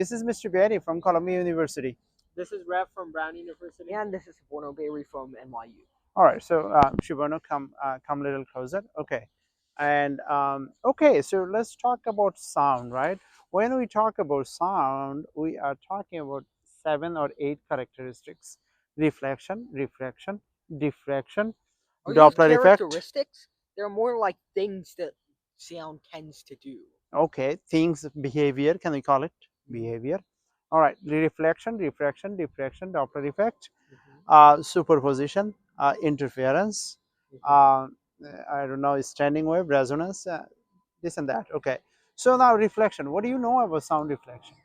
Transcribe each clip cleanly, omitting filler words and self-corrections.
This is Mr. Berry from Columbia University. This is Rev from Brown University. And this is Bono Berry from NYU. All right, so Shibono, come a little closer. Okay, and okay, so let's talk about sound, right? When we talk about sound, we are talking about 7 or 8 characteristics: reflection, refraction, diffraction, Are these Doppler effect. characteristics? They're more like things that sound tends to do. Okay, things, behavior. Can we call it behavior? All right, reflection, refraction, diffraction, Doppler effect, superposition, interference, uh, I don't know, standing wave, resonance, this and that. Okay, so now reflection. What do you know about sound reflection?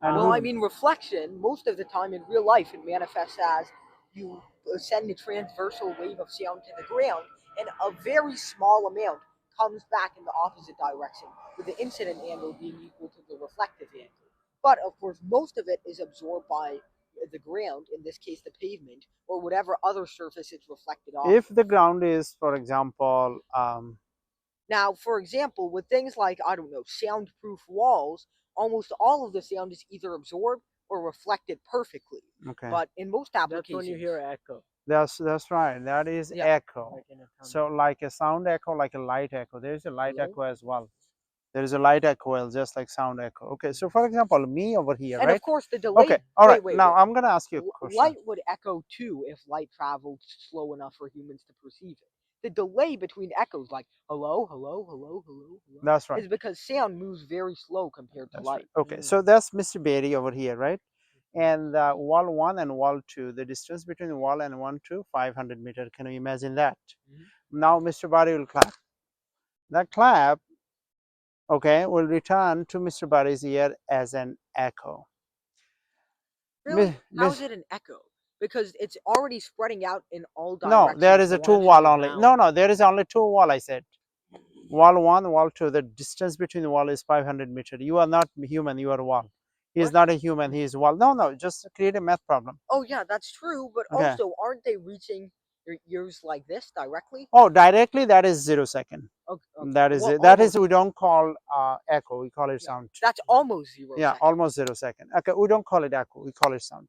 And Well, I mean, reflection, most of the time in real life, it manifests as you send a transversal wave of sound to the ground, and a very small amount comes back in the opposite direction, with the incident angle being equal to the reflective angle. But of course, most of it is absorbed by the ground, in this case, the pavement, or whatever other surface it's reflected off. if the ground is, for example, Now, for example, with things like, I don't know, soundproof walls, almost all of the sound is either absorbed or reflected perfectly. okay, But in most That's applications, when you hear echo. that's right. That is Yeah. echo. Like in a thunder. So like a sound echo, like a light echo. There is a light Hello? echo as well. There is a light echo just like sound echo. Okay, so for example, me over here, and right? of course, the delay. Okay, all right. Wait, Now wait. I'm gonna ask you a question. Light would echo too if light traveled slow enough for humans to perceive it. The delay between echoes, like hello, hello, hello, hello, hello, That's right. is because sound moves very slow compared to That's light. right. Okay, so that's Mr. Berry over here, right? And wall 1 and wall 2, the distance between wall and 1 to 500 meter. Can you imagine that? Now Mr. Bari will clap. That clap, okay, will return to Mr. Bari's ear as an echo. Really? How Miss- is it an echo? Because it's already spreading out in all No, directions. there is a the 2 one in wall the only. ground. No, no, there is only 2 wall, I said. Wall 1, wall 2, the distance between the wall is 500 meter. You are not human, you are wall. He is What? not a human, he is wall. No, no, just create a math problem. Oh yeah, that's true. But Okay. also, aren't they reaching your ears like this directly? Oh, directly, that is 0 second. Okay. That is Well, it. That is, almost. we don't call echo, we call it Yeah, sound. that's almost 0 Yeah, second. almost 0 second. Okay, we don't call it echo, we call it sound.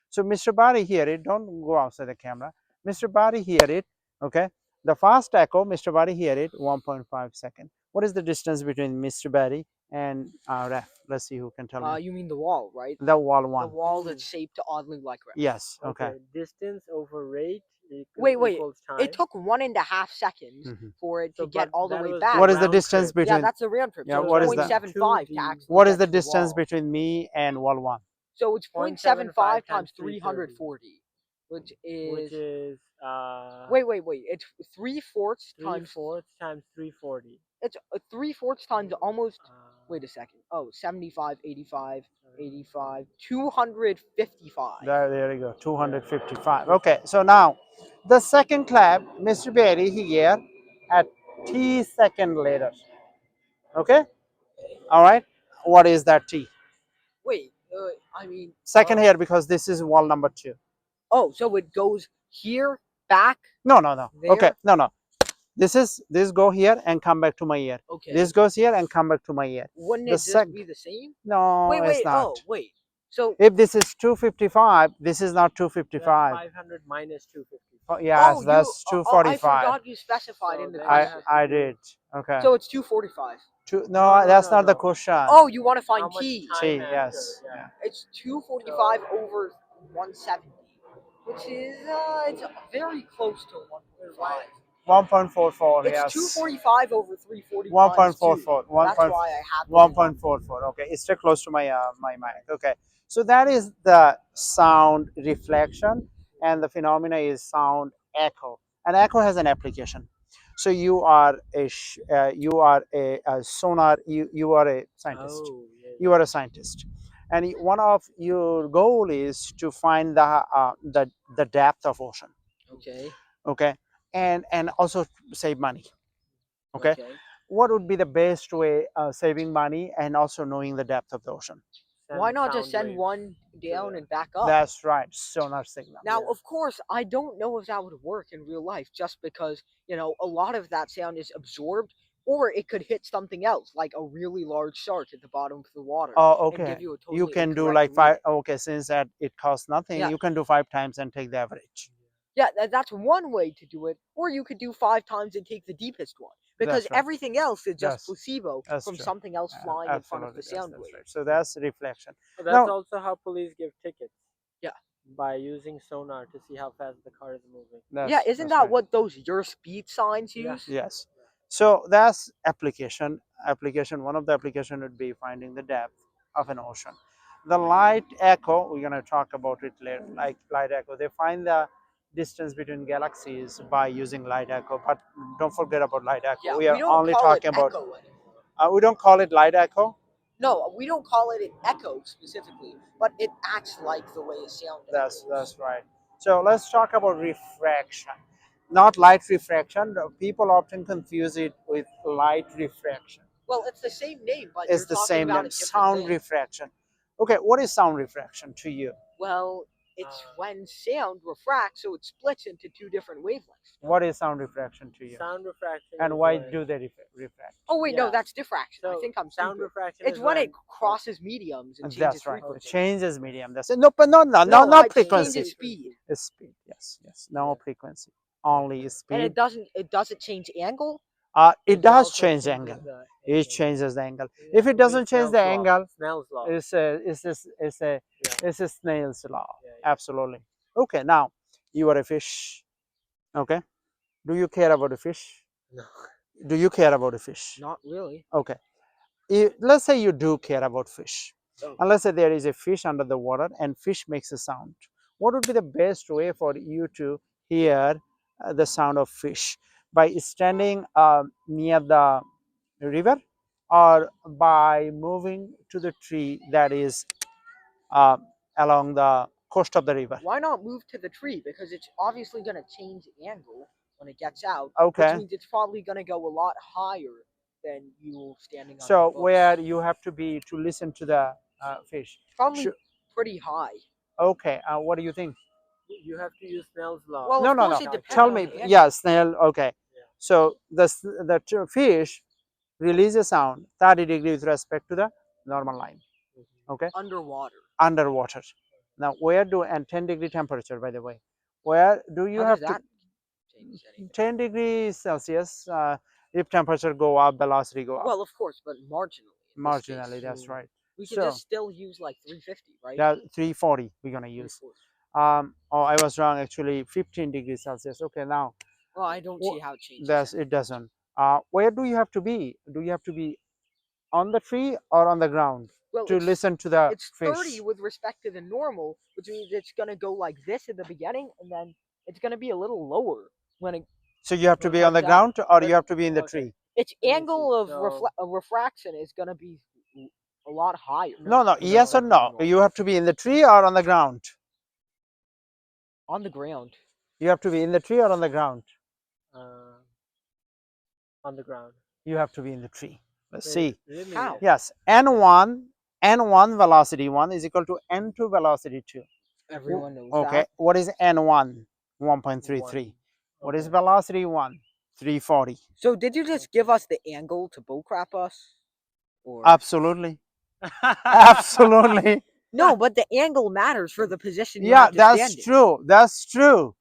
So Mr. Bari hear it, don't go outside the camera. Mr. Bari hear it, okay. The fast echo, Mr. Bari hear it, 1.5 second. What is the distance between Mr. Bari and Ref? Let's see who can tell me. You mean the wall, right? The wall The 1. wall that's shaped oddly like ref. Yes, okay. Distance over rate Wait, equals time. it took 1.5 seconds Mhm. for it to So, get but all the that way was back. What is the round distance trip. Yeah, between, that's the round trip. yeah, So what it's is that? 0.75 to 2D. actually What get is the to distance wall. between me and wall 1? So it's 0.75 times 340, which Which is is wait. It's 3/4 times 3/4 times 340. it's 3/4 times almost. Uh, Wait a second. Oh, 75, 85, 85, 255. There you go, 255. Okay, so now the second clap, Mr. Berry here at t second later. Okay, all right. What is that t? Wait, I mean, Second here because this is wall number 2. oh, so it goes here, back, No, no, no. there. Okay, no, no. This go here and come back to my ear. Okay. This goes here and come back to my ear. Wouldn't The it just be the same? No, Wait, it's not. oh, wait. So If this is 255, this is not that's 255. 500 minus 250. Yes, oh, that's I 245. forgot you specified So in the then question. I did. Okay. So it's 245. No, that's not the no. question. Oh, you want to find How much t? time T, after? yes. Yeah. Yeah. It's 245 over 170, which is it's very close to 1.5. 1.44, It's yes. 245 over 340 times 2. 1.44. That's why I have 1.44. Okay, it's still close to my my mic. Okay, so that is the sound reflection, and the phenomena is sound echo. And echo has an application. So you are a sonar. You are a scientist. Oh, yeah. You are a scientist, and one of your goal is to find the depth of ocean. Okay. Okay, and also save money. Okay, what would be the best way of saving money and also knowing the depth of the ocean? Why not just sound send waves. one down and back up? That's right, sonar signal. Now, Yeah. of course, I don't know if that would work in real life, just because a lot of that sound is absorbed or it could hit something else, like a really large shark at the bottom of the water, Oh, and okay. give you a totally You can do incorrect like reading. 5. Okay, since that it costs nothing, Yeah. you can do 5 times and take the average. Yeah, that's one way to do it. Or you could do 5 times and take the deepest one, because That's right. everything else is just That's- placebo that's from true. something else flying in front of the Absolutely, sound that's wave. right. So that's reflection. So that's Now- also how police give tickets. Yeah. By using sonar to see how fast the car is moving. Yeah, isn't that what those your speed signs Yeah. use? Yes. So that's application. Application. One of the application would be finding the depth of an ocean. The light echo, we're going to talk about it later. Like light echo, they find the distance between galaxies by using light echo. But don't forget about light echo. Yeah, we are don't only call it talking about. echo anymore. We don't call it light echo. No, we don't call it an echo specifically, but it acts like the way a sound That's echoes. right. So let's talk about refraction, not light refraction. People often confuse it with light refraction. Well, it's the same name, but It's you're the talking same about name. a different Sound thing. refraction. Okay, what is sound refraction to you? Well, it's when sound refracts, so it splits into two different wavelengths. What is sound refraction to you? Sound refraction. And is why when- do they refract? Oh wait, no, Yeah. that's diffraction. I So think I'm sound stupid. refraction. It's is when it crosses mediums and changes That's right. It frequency. changes medium. That's it. No, but no, No, not it frequency. changes speed, It's speed. Yes, yes. No frequency. Only and speed. it doesn't change angle. It does also change changes angle. the It angle. changes the angle. Yeah, If it with doesn't change Snell's the law. angle, Snell's law. it's a snail's law. Yeah. Absolutely. Okay, now you are a fish. Okay. Do you care about a fish? No. Do you care about a fish? Not really. Okay. Let's say you do care about fish. Oh. And let's say there is a fish under the water and fish makes a sound. What would be the best way for you to hear the sound of fish? By standing near the river or by moving to the tree that is uh, along the coast of the river? Why not move to the tree? Because it's obviously going to change angle when it gets out. Okay. Which means it's probably going to go a lot higher than you standing on So the boat. where you have to be to listen to the fish? Probably Sure. pretty high. Okay. What do you think? You have to use Snell's law. Well, No, of no, course no. it depends Tell on me. the angle. Yeah, snail. Okay. Yeah. So the fish release a sound 30 degrees with respect to the normal line. Okay. Underwater. Underwater. Now, where do and 10-degree temperature, by the way, where do you How have does to that change anything? 10 degrees Celsius? If temperature go up, velocity go up. Well, of course, but marginally. in this case. Marginally, that's right. We could So- just still use like 350, right? Yeah, 340 we're gonna use. 340. Oh, I was wrong. Actually, 15 degrees Celsius. Okay, now Well, I don't Wha- see how it changes. that's it doesn't. Where do you have to be? Do you have to be on the tree or on the ground Well, to listen to the it's fish? 30 with respect to the normal, which means it's going to go like this at the beginning, and then it's going to be a little lower when it, So you have to Well, be for on the example- ground or you have to be in the Okay. tree. its Let me angle see. of So- refraction is going to be a lot higher. No, yes or no? No. You have to be in the tree or on the ground. On the ground. You have to be in the tree or on the ground. On the ground. You have to be in the tree. Let's Wait, see. Really? How? Yes, n1 velocity 1 is equal to n2 velocity 2. Everyone knows Okay, that. what is n1? 1.33. What is Okay. velocity 1? 340. So did you just give us the angle to bullcrap us? Or Absolutely. Absolutely. no, but the angle matters for the position you Yeah, have to that's stand in. true. That's true.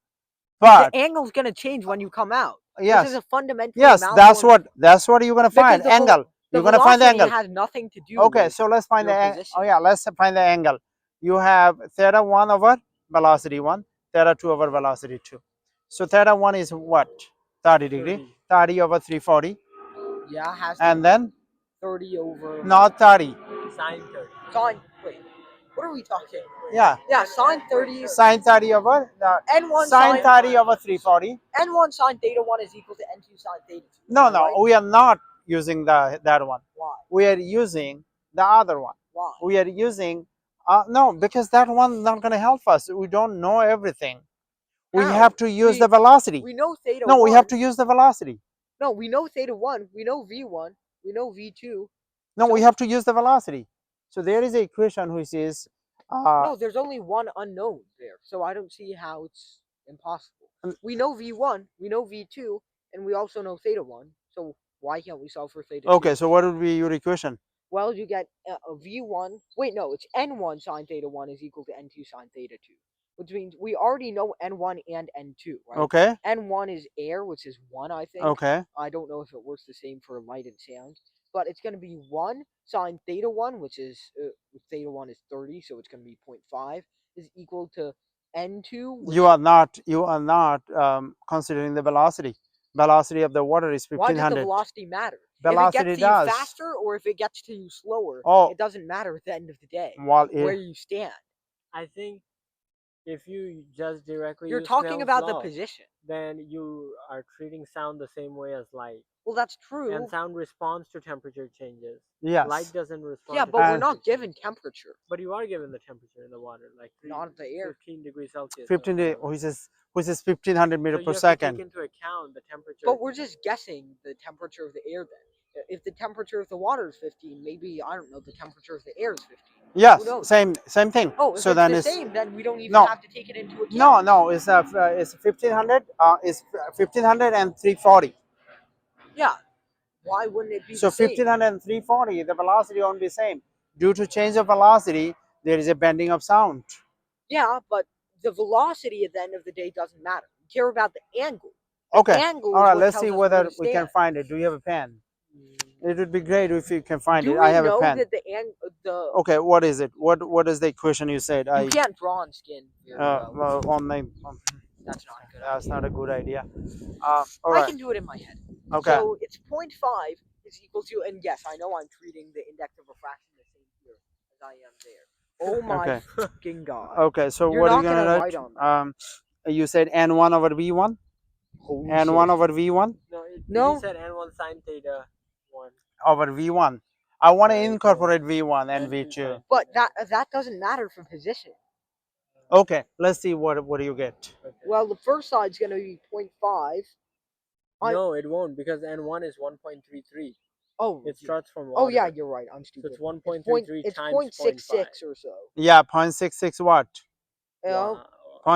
But The angle's going to change when you come out. This yes, is a fundamental yes, that's what you're gonna find. the Angle. The You're gonna find the velocity angle. has nothing to do Okay, with so let's find the your angle. Oh position. yeah, let's find the angle. You have theta 1 over velocity 1, theta 2 over velocity 2. So theta 1 is what? 30 degree. 30 over 340. Yeah, it has And then 30 over not 30. Sine 30. sine. Wait, what are we talking? Yeah. Yeah, sine 30 is Sine 30 over n1 sine 30 over 340. n1 sine theta 1 is equal to n2 sine theta 2. No, no, right? we are not using that one. Why? We are using the other one. Why? We are using no, because that one not going to help us. We don't know everything. We How? have to use We- the velocity. We know theta No, 1. we have to use the velocity. No, we know theta 1. We know v1. We know v2. No, we So- have to use the velocity. So there is an equation which is No, there's only one unknown there, so I don't see how it's impossible. Um, We know v1, we know v2, and we also know theta 1. So Why can't we solve for theta Okay, 2? so what would be your equation? Well, you get a v1. Wait, no, it's n1 sine theta 1 is equal to n2 sine theta 2, which means we already know n1 and n2, right? Okay, n1 is air, which is 1, I think. okay. I don't know if it works the same for light and sound, but it's going to be 1 sine theta 1, which is theta 1 is 30, so it's going to be 0.5, is equal to n2. Which, You are not considering the velocity. Velocity of the water is why does the 1500. velocity matter? Velocity if it gets to you does. faster or if it gets to you slower, Oh, it doesn't matter at the end of the day while where it, you stand. I think if you just directly You're use talking Snell's about the law, position. then you are treating sound the same way as light. Well, that's true. And sound responds to temperature changes. yes. Light doesn't respond Yeah, to but we're And- not temperature given changes. temperature. But you are given the temperature in the water, like Not the air. 15 degrees Celsius. 15 or which is 1500 meter so per you have second. to take into account the temperature. But we're just guessing the temperature of the air then. If the temperature of the water is 15, maybe, I don't know, the temperature of the air is 15. Yes, Who knows? same thing. Oh, if so it's then the it's same, then we don't even no. have to take it into account. no, it's 1500. It's 1500 and 340. Yeah. Why wouldn't it be So the same? 1500 and 340, the velocity won't be same. Due to change of velocity, there is a bending of sound. Yeah, but the velocity at the end of the day doesn't matter. We care about the angle. Okay. Angle All is right. what Let's tells see us whether where to we can stand. find it. Do you have a pen? It would be great if you can find Do it. we I have know a pen. that the Okay. What is it? What is the equation you said? you can't draw on skin very well. well, on my. That's not a good That's idea. not a good idea. All I right. can do it in my head. Okay. So it's 0.5 is equal to, and yes, I know I'm treating the index of refraction the same here as I am there. Oh my Okay. fucking god. Okay. So You're what are not you gonna gonna write? write on that. You said n1 over v1. Holy n1 shit. over v1 No. He said n1 sine theta 1. over v1. I want to Right, incorporate v1 and and two v2. sine But theta. that doesn't matter for position. Okay. Let's see what do you get. Okay. Well, the first side's gonna be 0.5. No, it won't because n1 is 1.33. Oh, It starts from water. oh yeah, you're right. I'm So stupid. it's 1.33 It's times 0.66 or so. Yeah, 0.66 watt. You know? Wow.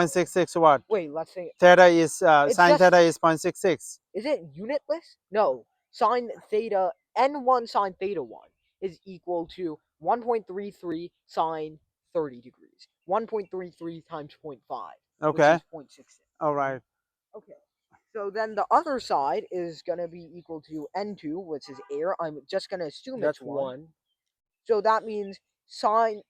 0.66 watt. Wait, let's say. Theta is It's sine just- theta is 0.66. Is it unitless? No. Sine theta n1 sine theta 1 is equal to 1.33 sine 30 degrees. 1.33 times 0.5. Okay. Which is 0.66. All right. Okay. So then the other side is going to be equal to n2, which is air. I'm just going to assume That's it's 1. 1. So that means sine,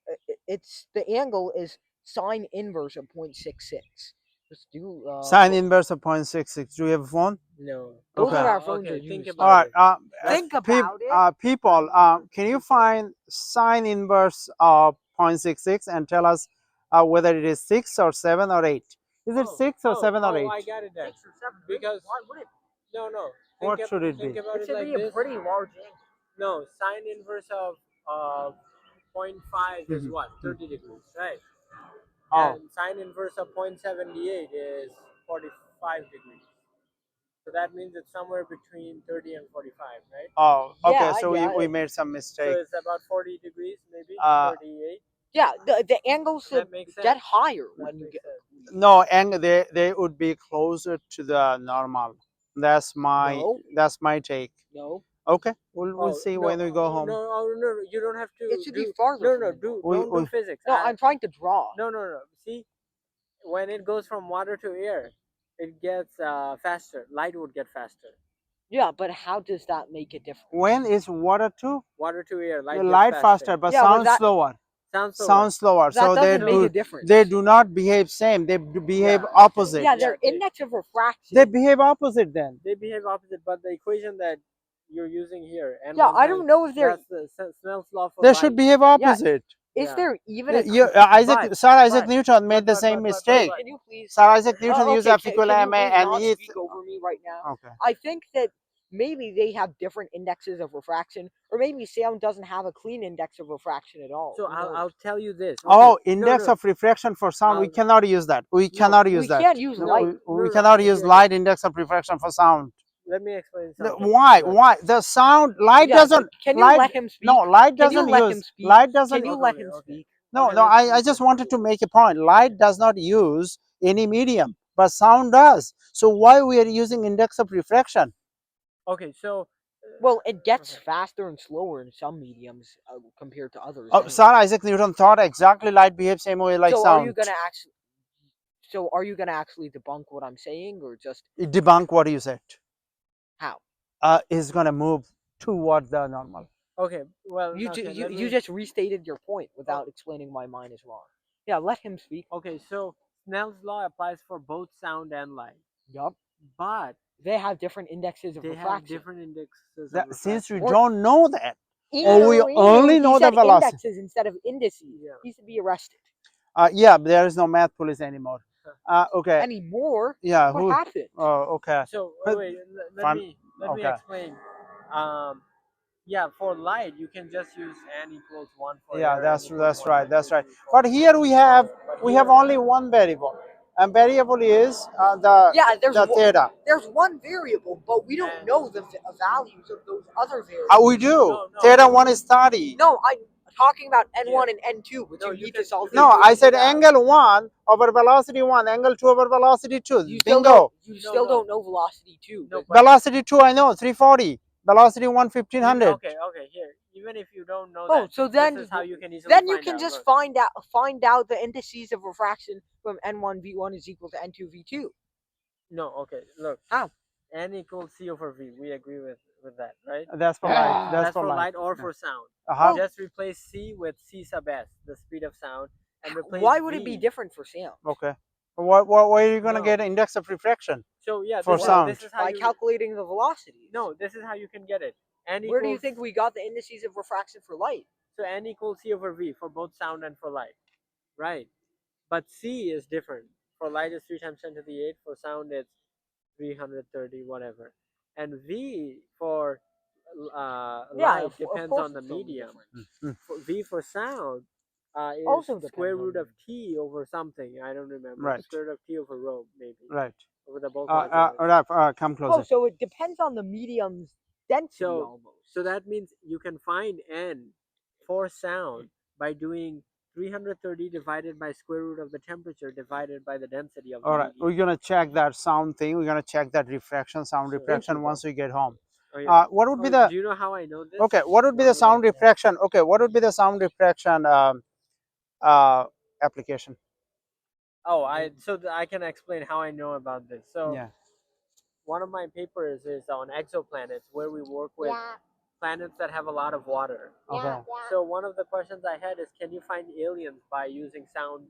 it's the angle is sine inverse of 0.66. Let's do Sine inverse of 0.66. Do you have a phone? No. Both Okay. of our phones Okay, are think used. All about right. it. Think about it. People, can you find sine inverse of 0.66 and tell us whether it is 6 or 7 or 8? Is it 6 or 7 or 8? I got it then. 6 or 7. Because- Why would it? No. What Think should it think be? about It it should like be a this. pretty large angle. No, sine inverse of 0.5 is Mhm. what? 30 degrees, right? Oh, And sine inverse of 0.78 is 45 degrees. So that means it's somewhere between 30 and 45, right? oh, okay. Yeah, So yeah. we made some So mistake. it's about 40 degrees, maybe 38. Yeah, the angles That should makes get sense. higher That when you makes get. sense. No, and they would be closer to the normal. That's my take. No, Okay, we'll Oh, see no, when we go home. No, you don't have to. it should be do, farther. No, from the normal. We- don't do we- physics. No, I'm trying to draw. No. See, when it goes from water to air, it gets faster. Light would get faster. Yeah, but how does that make a difference? When is water to Water to air, light the gets light faster, but Yeah, but sound that- slower. Sounds slower. Sound slower. That So doesn't make a difference. they do not behave same. They behave Yeah. opposite. Yeah, Yeah, their they- index of refraction. They behave opposite then. They behave opposite, but the equation that you're using here, and Yeah, I don't know if they're. that's the Snell's law for They light. should behave opposite. Is yeah. there even a? Isaac, Sir Isaac but- Newton made the same but- mistake. Can you please? Sir Isaac Newton used okay, Apicola can you MA please and not he. speak over me right now? Okay. I think that maybe they have different indexes of refraction, or maybe sound doesn't have a clean index of refraction at all. So Who I'll knows? tell you this. Oh, Okay, index no. of refraction for sound. We I'll- cannot use that. We No, cannot use we that. can't use No, light. we No, cannot use here- light index of refraction for sound. Let me explain something. Why? Look, Why? The sound light Yeah, doesn't. Can you light, let him speak? No, light Can you doesn't let him use. speak? Light doesn't. Can you Okay, let him okay. speak? No, Okay, no. let's I just wanted to make a point. Light does not use any medium, but sound does. So why we are using index of refraction? Okay, so Well, it gets Okay. faster and slower in some mediums compared to others. Oh, anyway. Sir Isaac Newton thought exactly light behaves same way like so sound. are you gonna actually? So are you gonna actually debunk what I'm saying, or just Debunk what you said. how? Is gonna move toward the normal. Okay. Well, You okay. you, let you me- just restated your point without explaining why mine is wrong. Yeah, let him speak. Okay. So Snell's law applies for both sound and light, Yup. but They have different indexes of they have refraction. different indexes That, of since we refraction. Or- don't know that, Emu, we emu, only he know the said velocity. indexes instead of indices. Yeah. He should be arrested. Yeah, there is no math police anymore. Okay. Anymore? Yeah. What Who? happened? Oh, okay. So But- wait, let fun- me okay. explain. Yeah, for light you can just use n equals 1 for Yeah, air, that's n equals 1 right. by That's 2, right. 3, 4. But here we have But only one variable, and variable is the Yeah, there's the one- theta. There's one variable, but we don't And- know the values of those other variables. We do. No. Theta 1 is 30. No, I'm talking about N1 and N2, which No, you you need can- to solve. you can No, do I said that. angle 1 over velocity 1, angle 2 over velocity 2. You still Bingo. don't. You No, still no. don't know velocity 2. No, but- but- Velocity 2, I know, 340. Velocity 1, 1500. Okay, here. Even if you don't know Oh, that, so then- this is how you can easily then you find can out. just Look. find out the indices of refraction from N1 V1 is equal to N2 V2. No, okay, look. How? N equals C over V. We agree with that, right? That's for light. That's for light. light or for sound. Uh-huh. Just replace C with C sub S, the speed of sound, and replace Why would it be V. different for sound? Okay. Why are you going to No. get index of refraction? So yeah, For this sound. Is, this is how By you calculating the velocity. No, this is how you can get it. N Where do you equals- think we got the indices of refraction for light? So N equals C over V for both sound and for light, right? But C is different. For light is 3 times 10 to the 8. For sound it's 330 whatever. And V for light of depends course on the it's totally medium. different. For V for sound is Also depends square on root the of T over something. I don't remember. Right. Square root of T over rho maybe. Right. Over the bulk Come Oh, closer. so it depends on the medium's density So- almost. So that means you can find N for sound by doing 330 divided by square root of the temperature divided by the density of the All right. medium. We're going to check that sound thing. We're going to check that refraction, sound Sure. refraction Thank you, once we get home. Oh, yeah. What would be Oh, the do you know how I know this? Okay, what would be Wanna the sound know that? refraction? Okay, what would be the sound refraction application? Oh, I can explain how I know about this. So Yeah. one of my papers is on exoplanets where we work with planets that have a lot of water. Okay. So one of the questions I had is, can you find aliens by using sound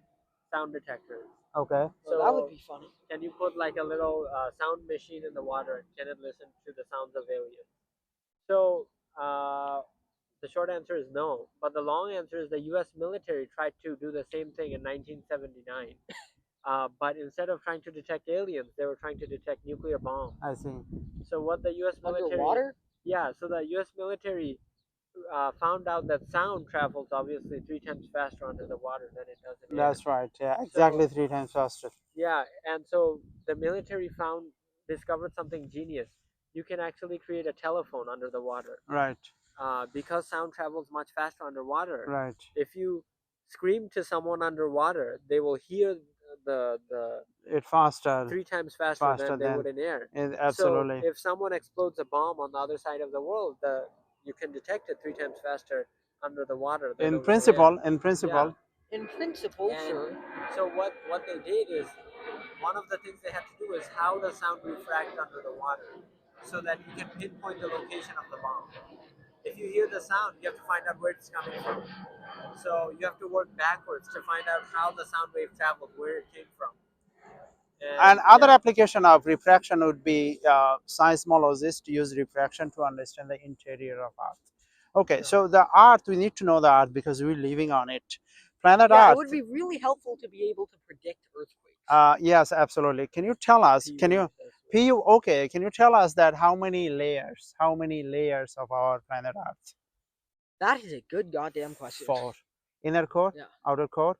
detectors? Okay. So that would be funny. Can you put like a little sound machine in the water and can it listen to the sounds of aliens? So the short answer is no, but the long answer is the U.S. military tried to do the same thing in 1979. But instead of trying to detect aliens, they were trying to detect nuclear bombs. I see. So what the U.S. military Underwater? Yeah, so the U.S. military found out that sound travels obviously 3 times faster under the water than it does in air. That's right. Yeah, exactly 3 times faster. Yeah, and so the military discovered something genius. You can actually create a telephone under the water Right. because sound travels much faster underwater. Right. If you scream to someone underwater, they will hear the It faster. 3 times faster, Faster than they than- would in air. Absolutely. So if someone explodes a bomb on the other side of the world, you can detect it 3 times faster under the water. Than In over the principle, air. in principle. In principle, And sure. so what they did is, one of the things they had to do is how does sound refract under the water, so that you can pinpoint the location of the bomb. If you hear the sound, you have to find out where it's coming from. So you have to work backwards to find out how the sound wave traveled, where it came from. And other yeah. application of refraction would be seismologists use refraction to understand the interior of Earth. Okay, so the Earth, we need to know the Earth because we're living on it. Planet Yeah, Earth. it would be really helpful to be able to predict earthquakes. Yes, absolutely. Can you tell us? Can you? PU. Okay. Can you tell us that how many layers? How many layers of our planet Earth? That is a good goddamn question. 4. Inner core, Yeah. outer core,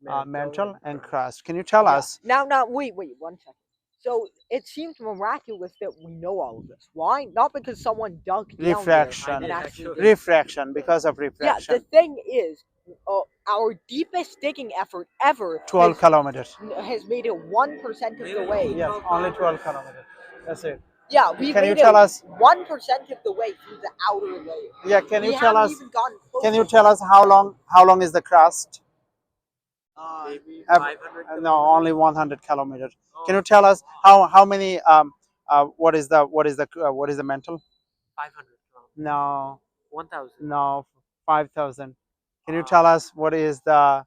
Mantle mantle, and crust. crust. Can you tell Yeah. us? Now, wait 1 second. So it seems miraculous that we know all of this. Why? Not because someone dug down Refraction. there and I did actually actually. did. Refraction, because of Yeah, refraction. the thing is, our deepest digging effort ever 12 kilometers. has made it 1% of the way. Yes, only 12 kilometers. That's it. Yeah, we Can you made tell it us? 1% of the way through the outer layer. Yeah, can you We tell haven't us? even gotten close Can you to tell us how long is the crust? Maybe Ab- 500 No, kilometers? only 100 kilometers. Can Oh, you tell us how many what is the mantle? 500 kilometers. No, 1000. no, 5,000. Can you tell us what is the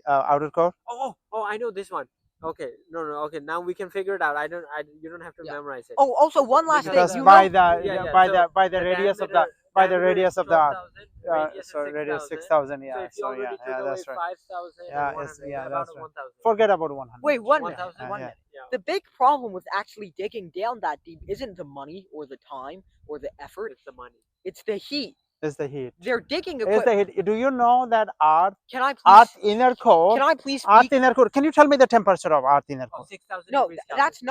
outer core? Oh, I know this one. Okay, no, okay. Now we can figure it out. You don't have to Yeah. memorize it. Oh, also one last thing. Because You by know, the Yeah, by so the by the the radius of the diameter- by the diameter is radius of the 12,000, radius so is radius 6,000. 6,000. So Yeah, if you so already took away that's right. 5,000 Yeah, and yes, 100, yeah, then that's about right. 1,000. Forget about 100. wait, one minute. 1,000. One yeah. minute. Yeah, The big problem with actually digging down that deep isn't the money or the time or the effort. it's the money. It's the heat. Is the heat? They're digging Is the equipment. heat? Do you know that Earth Can I please? inner core? Can I please Earth speak? inner core. Can you tell me the temperature of Earth inner Oh, core? 6,000 No, degrees Celsius. that's